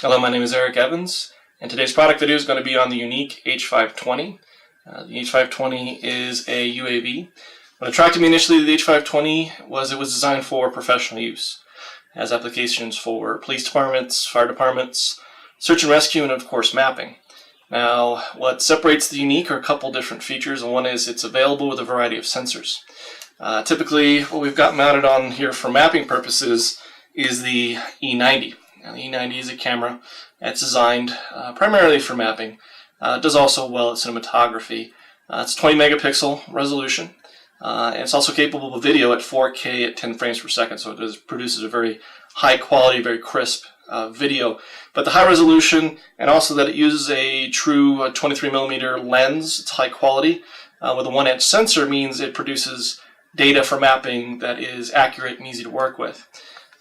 Hello, my name is Eric Evans, and today's product video is going to be on the Yuneec H520. The H520 is a UAV. What attracted me initially to the H520 was it was designed for professional use. It has applications for police departments, fire departments, search and rescue, and of course mapping. Now, what separates the Yuneec are a couple different features, and one is it's available with a variety of sensors. Typically, what we've got mounted on here for mapping purposes is the E90. Now, the E90 is a camera that's designed primarily for mapping. It does also well at cinematography. It's 20 megapixel resolution, and it's also capable of video at 4K at 10 frames per second, so it produces a very high quality, very crisp video. But the high resolution, and also that it uses a true 23 millimeter lens, it's high quality, with a 1-inch sensor, means it produces data for mapping that is accurate and easy to work with.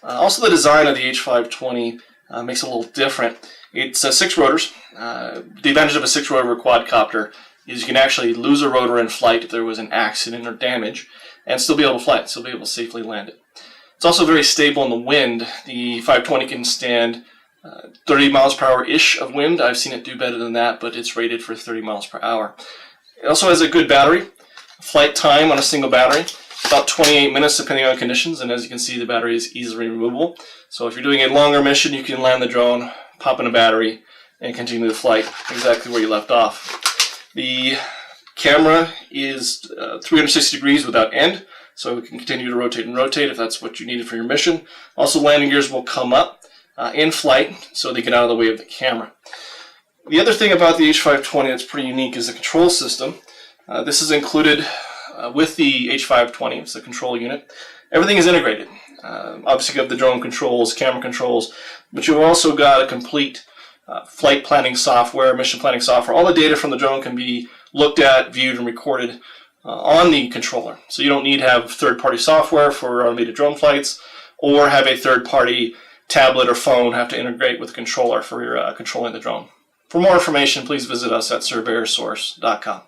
Also, the design of the H520 makes it a little different. It's 6 rotors. The advantage of a 6-rotor quadcopter is you can actually lose a rotor in flight if there was an accident or damage and still be able to fly it, still be able to safely land it. It's also very stable in the wind. The 520 can stand 30 miles per hour-ish of wind. I've seen it do better than that, but it's rated for 30 miles per hour. It also has a good battery. Flight time on a single battery, about 28 minutes depending on conditions, and as you can see, the battery is easily removable. So if you're doing a longer mission, you can land the drone, pop in a battery, and continue the flight exactly where you left off. The camera is 360 degrees without end, so it can continue to rotate and rotate if that's what you needed for your mission. Also, landing gears will come up in flight, so they get out of the way of the camera. The other thing about the H520 that's pretty unique is the control system. This is included with the H520, it's the control unit. Everything is integrated. Obviously you have the drone controls, camera controls, but you've also got a complete flight planning software, mission planning software. All the data from the drone can be looked at, viewed, and recorded on the controller. So you don't need to have third-party software for automated drone flights, or have a third-party tablet or phone have to integrate with the controller for your controlling the drone. For more information, please visit us at surveyorsource.com.